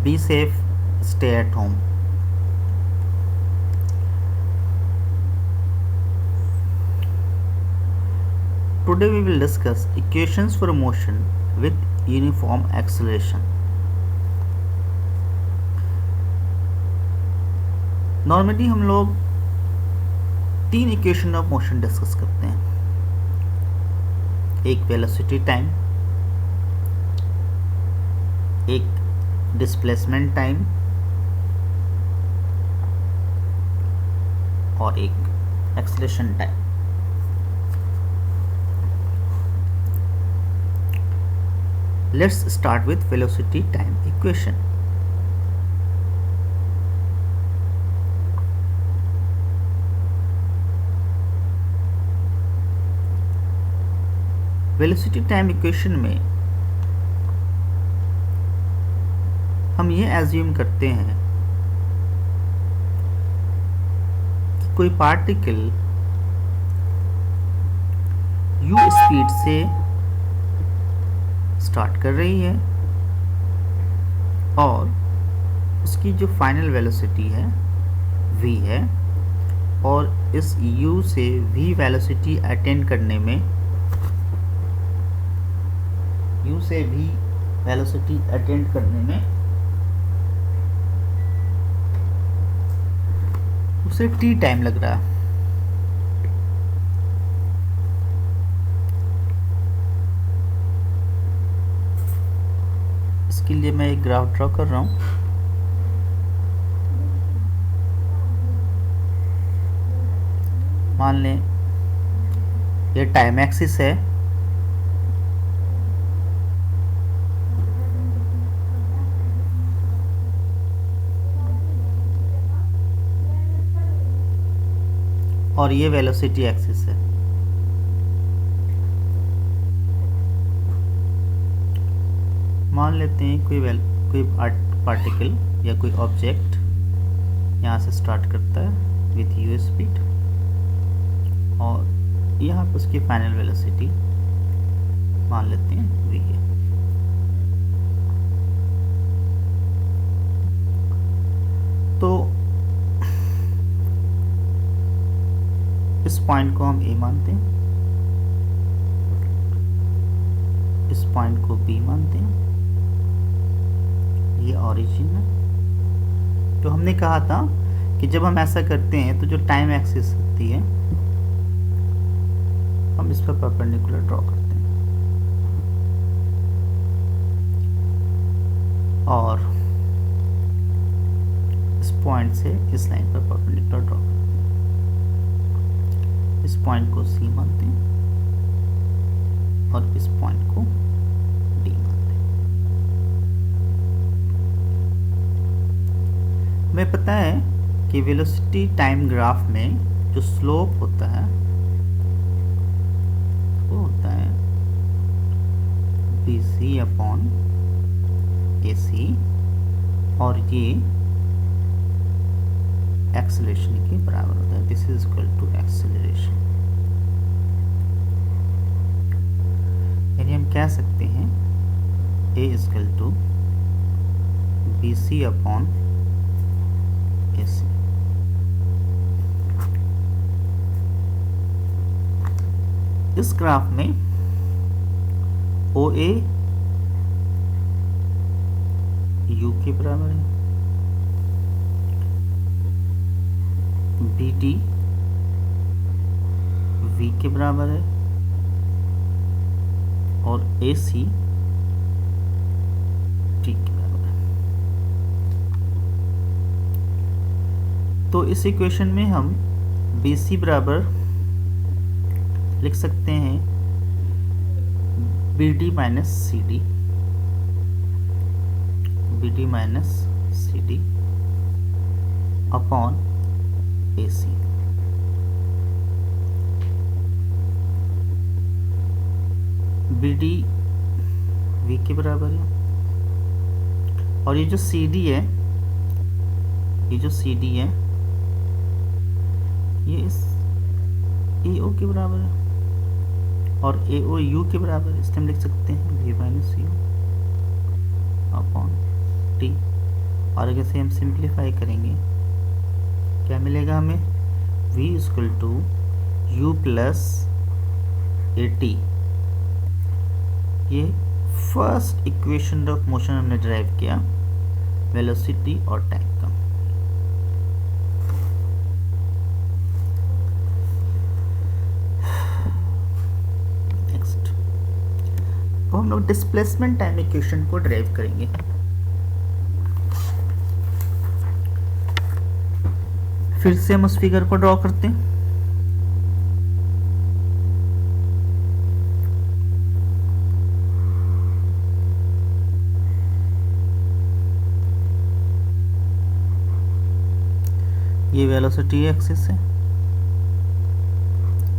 Be safe, stay at home. Today we will discuss equations for motion with uniform acceleration. Normally हम लोग 3 equation of motion discuss करते हैं, एक velocity time, एक displacement time और एक acceleration time. Let's start with velocity time equation. Velocity time equation में हम ये एज्यूम करते हैं कि कोई पार्टिकल u स्पीड से स्टार्ट कर रही है और उसकी जो फाइनल वेलोसिटी है v है, और इस u से v वेलोसिटी अटेन करने में उसे t टाइम लग रहा है. इसके लिए मैं एक ग्राफ ड्रॉ कर रहा हूँ. मान लें ये टाइम एक्सिस है और ये वेलोसिटी एक्सिस है. मान लेते हैं कोई पार्टिकल या कोई ऑब्जेक्ट यहाँ से स्टार्ट करता है विथ u स्पीड और यहाँ पर उसकी फाइनल वेलोसिटी मान लेते हैं v है. तो इस पॉइंट को हम a मानते हैं, इस पॉइंट को b मानते हैं, ये ऑरिजिन है. तो हमने कहा था कि जब हम ऐसा करते हैं तो जो टाइम एक्सिस होती है हम इस पर परपेंडिकुलर ड्रॉ करते हैं और इस पॉइंट से इस लाइन पर परपेंडिकुलर ड्रॉ करते हैं. इस पॉइंट को C मानते हैं और इस पॉइंट को D मानते हैं. हमें पता है कि वेलोसिटी टाइम ग्राफ में जो स्लोप होता है वो होता है BC अपॉन AC और ये एक्सेलरेशन के बराबर होता है. This is equal to acceleration. यानी हम कह सकते हैं A is equal to BC upon AC. इस ग्राफ में OA U के बराबर है, BD V के बराबर है और AC T के बराबर है. तो इस इक्वेशन में हम BC बराबर लिख सकते हैं BD minus CD, BD minus CD upon AC. BD V के बराबर है और ये जो CD है, ये इस AO के बराबर है और AO U के बराबर है. इसलिए हम लिख सकते हैं V minus U upon T. और अगर से हम सिंप्लीफाई करेंगे क्या मिलेगा हमें, v equal to u plus at। ये फर्स्ट इक्वेशन ऑफ मोशन हमने ड्राइव किया वेलोसिटी और टाइम का। नेक्स्ट अब हम लोग डिस्प्लेसमेंट टाइम इक्वेशन को ड्राइव करेंगे। फिर से हम उस फिगर को ड्रॉ करते हैं। ये वेलोसिटी एक्सिस है,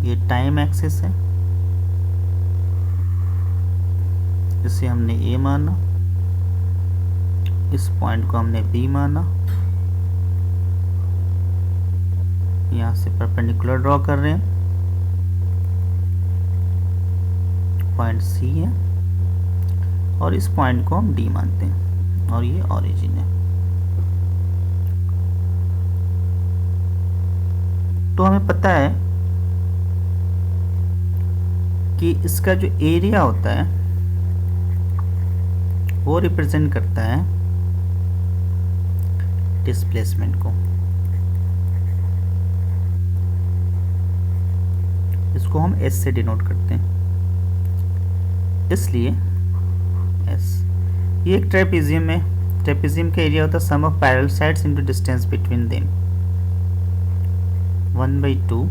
ये टाइम एक्सिस है, इसे हमने ए माना, इस पॉइंट को हमने बी माना, यहाँ से परपेंडिकुलर ड्रॉ कर रहे हैं, पॉइंट सी है और इस पॉइंट को हम डी मानते हैं और ये ओरिजिन है। तो हमें पता है कि इसका जो एरिया होता है वो रिप्रेजेंट करता है डिस्प्लेसमेंट को। इसको हम एस से डिनोट करते हैं, इसलिए एस। ये एक ट्रेपेजियम है, ट्रेपेजियम का एरिया होता है sum of parallel sides into distance between them, 1/2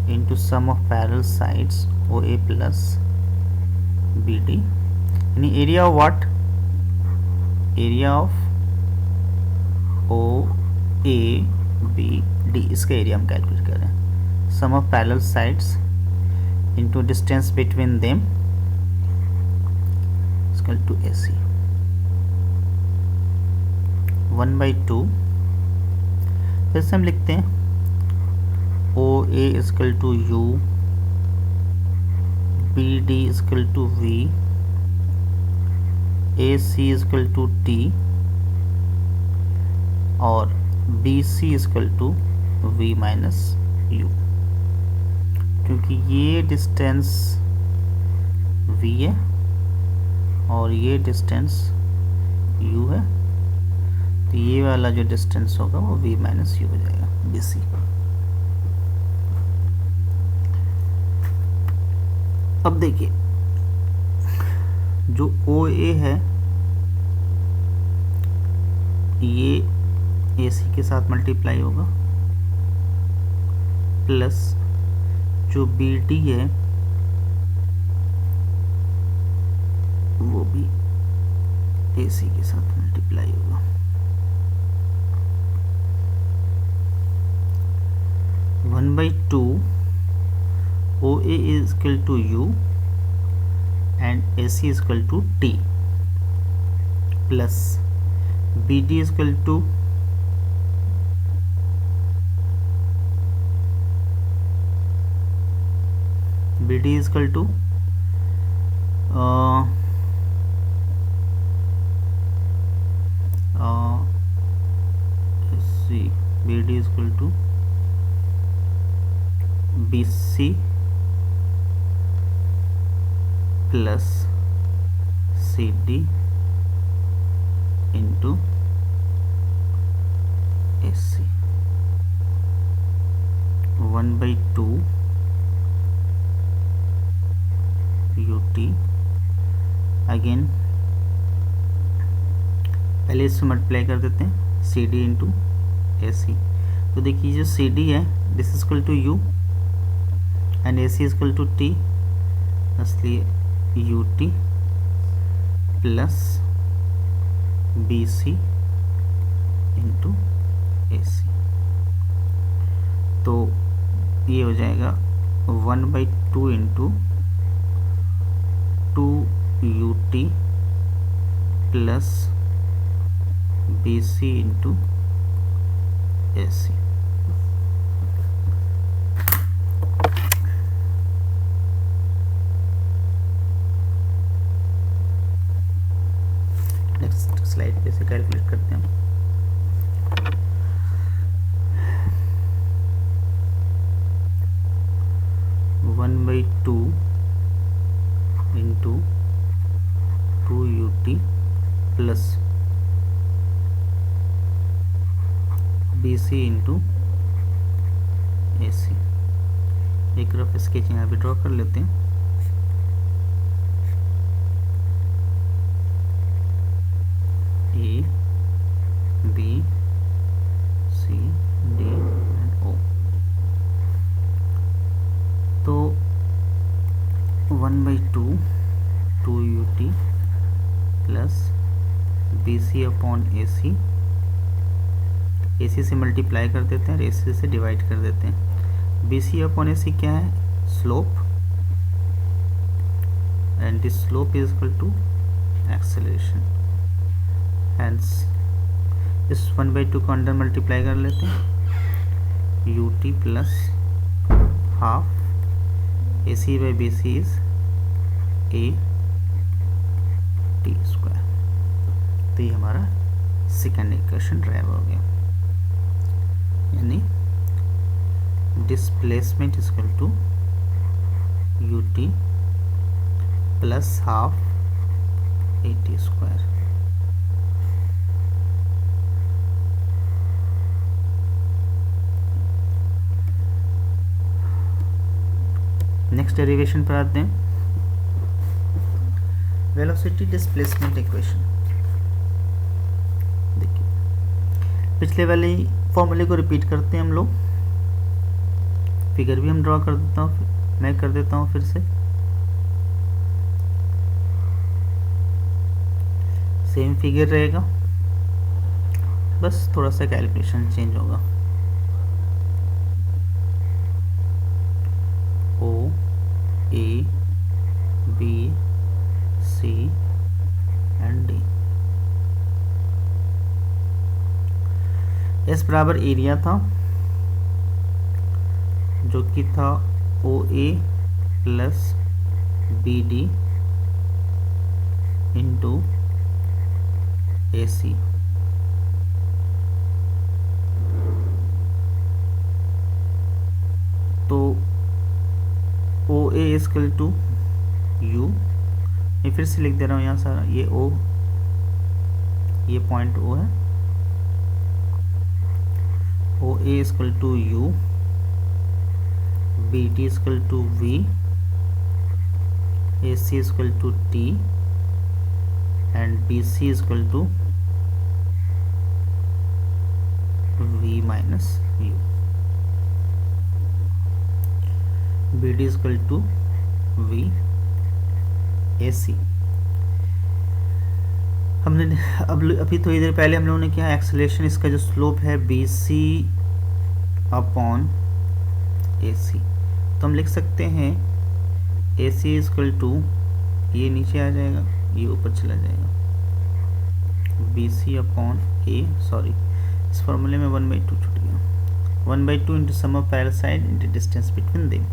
into sum of parallel sides OA plus BD, यानी area of what, area of OABD, इसका एरिया हम कैलकुलेट कर रहे हैं। sum of parallel sides into distance between them is equal to AC, 1/2। फिर से हम लिखते हैं OA is equal to U, BD is equal to V, AC is equal to T और BC is equal to V minus U, क्योंकि ये distance V है और ये डिस्टेंस U है, तो ये वाला जो डिस्टेंस होगा वो V माइनस U हो जाएगा, BC। अब देखिए जो OA है ये AC के साथ मल्टीप्लाई होगा, प्लस जो BD है वो भी AC के साथ मल्टीप्लाई होगा। 1/2 OA is equal to U and AC is equal to T plus BD is equal to BD is equal to let's see, BD is equal to BC plus CD into AC, 1/2 UT। Again पहले इससे multiply कर देते हैं CD into AC। तो देखिए जो CD है this is equal to U and AC is equal to T, इसलिए UT plus BC into AC। तो ये हो जाएगा 1/2 into 2UT plus BC into AC। Next slide पे से कैलकुलेट करते हैं हम। One by two into 2ut plus BC into AC। एक रफ स्केच यहाँ पे ड्रॉ कर लेते हैं। A B C D and O। तो 1/2 2ut plus BC upon AC, AC से मल्टीप्लाई कर देते हैं और AC से डिवाइड कर देते हैं। BC अपॉन AC क्या है? Slope, and this slope is equal to acceleration. Hence इस 1/2 को अंडर मल्टीप्लाई कर लेते हैं। ut plus half AC by BC is AT square. तो ये हमारा सेकेंड इक्वेशन ड्राइव हो गया, यानी displacement is equal to ut plus half AT square. Next derivation पर आते हैं, वेलोसिटी डिस्प्लेसमेंट इक्वेशन। देखिए पिछले वाले फॉर्मूले को रिपीट करते हैं हम लोग। फिगर भी हम ड्रॉ कर देता हूँ, मैं कर देता हूँ फिर से। सेम फिगर रहेगा, बस थोड़ा सा कैलकुलेशन चेंज होगा। O A B C and D। S बराबर एरिया था जो कि था OA plus BD into AC। तो OA इक्वल टू U, मैं फिर से लिख दे रहा हूँ यहाँ सारा, ये O, ये पॉइंट O है। OA equal to U, BD equal to V, AC equal to T and BC equal to V minus U। BD equal to V AC। हमने अभी थोड़ी देर पहले हम लोगों ने किया एक्सेलरेशन, इसका जो स्लोप है BC अपॉन AC। तो हम लिख सकते हैं AC इक्वल टू, ये नीचे आ जाएगा, ये ऊपर चला जाएगा, BC अपॉन इस फॉर्मूले में 1/2 छूट गया। 1/2 into sum of parallel side into distance between them.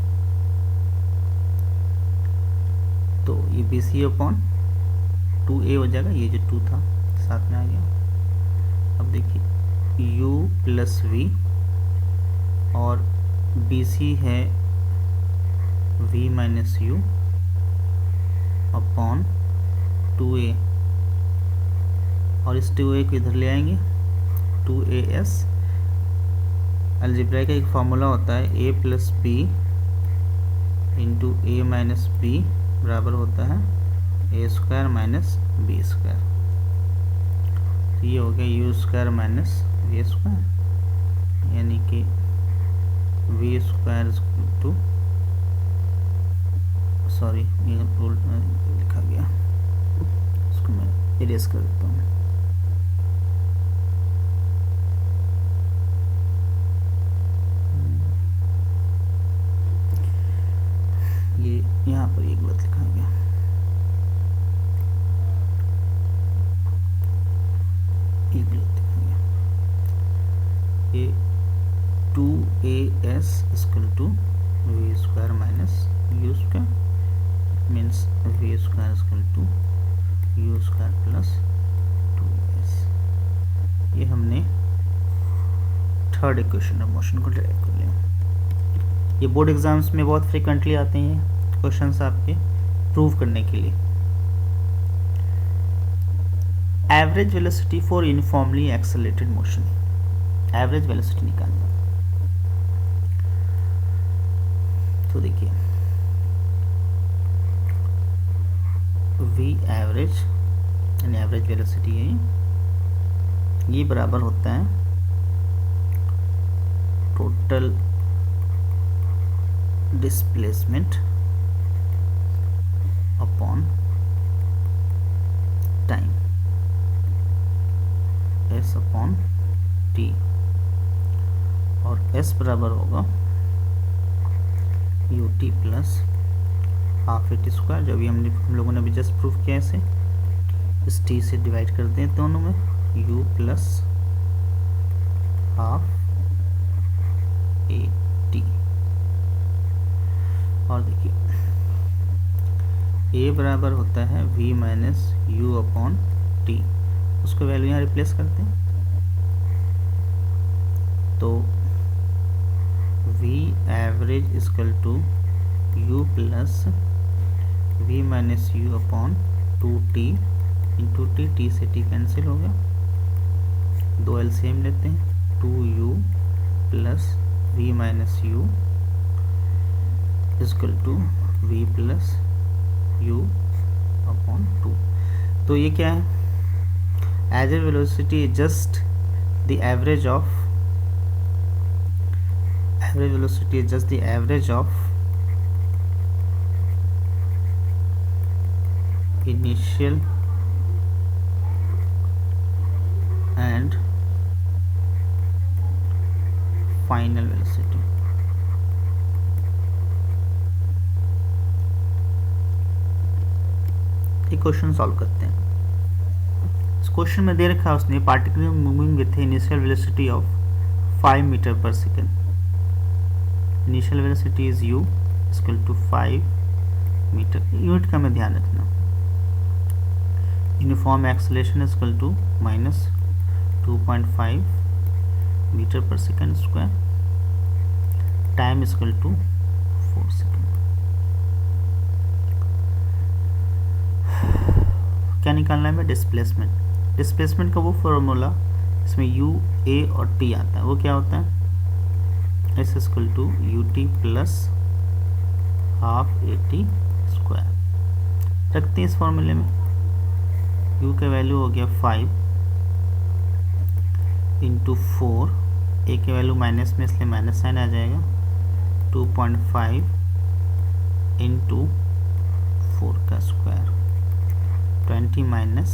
तो ये BC अपॉन 2A हो जाएगा, ये जो 2 था साथ में आ गया। अब देखिए U प्लस V और BC है V minus U upon 2A, और इस 2A को इधर ले आएंगे, 2AS। अलजेब्रा का एक फार्मूला होता है A plus B into A minus B बराबर होता है A square minus B square. तो ये हो गया U square minus V square, यानी कि V स्क्वायर टू, सॉरी ये उल्टा लिखा गया, इसको मैं इरेज कर देता हूँ। ये यहाँ पर एक गलत लिखा गया, ये गलत लिखा गया। ये 2AS equal to V square minus U square, means V square equal to U square plus 2। Third equation of motion को डिराइव कर लें। ये बोर्ड एग्जाम्स में बहुत फ्रिक्वेंटली आते हैं क्वेश्चंस आपके प्रूव करने के लिए। Average velocity for uniformly accelerated motion, average velocity निकालना। तो देखिए वी एवरेज यानी एवरेज वेलोसिटी है, ये बराबर होता है total displacement upon time, s upon t, और s बराबर होगा ut plus half A T square, जो भी हम लोगों ने अभी जस्ट प्रूव किया इसे इस t से डिवाइड करते हैं दोनों में, u plus half A T. और देखिए a बराबर होता है v minus U upon T, उसको वैल्यू यहाँ रिप्लेस करते हैं। तो v average equal to u plus v minus U upon 2t into T से t कैंसिल हो गया, दो एलसीएम लेते हैं, 2u plus v minus U equal to v plus u upon 2। तो ये क्या है, average velocity is just the average of initial and final velocity। ये क्वेश्चन सॉल्व करते हैं। इस क्वेश्चन में दे रखा है उसने particle moving with initial velocity of 5 meter per second. Initial velocity is u equal to 5 meter, unit का में ध्यान रखना। Uniform acceleration equal to minus 2.5 meter per second square, time equal to 4 second. क्या निकालना है हमें, डिस्प्लेसमेंट। डिस्प्लेसमेंट का वो फॉर्मूला इसमें u, a और t आता है, वो क्या होता है, s equal to ut plus half A T square. रखते हैं इस फॉर्मूले में, u का वैल्यू हो गया 5 इंटू 4, a के वैल्यू माइनस में इसलिए माइनस साइन आ जाएगा, 2.5 इंटू 4 का square, 20 minus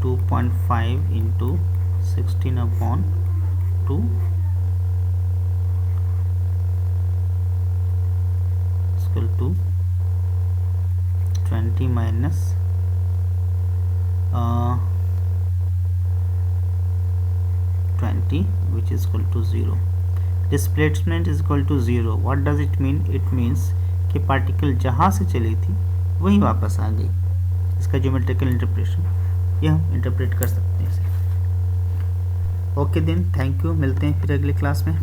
2.5 into 16 upon 2 equal to 20 minus 20 which is equal to 0। Displacement is equal to 0। What does it mean, it means कि पार्टिकल जहाँ से चली थी वहीं वापस आ गई। इसका ज्योमेट्रिकल इंटरप्रिटेशन ये हम इंटरप्रेट कर सकते हैं इसे। ओके देन, थैंक यू, मिलते हैं फिर अगले क्लास में।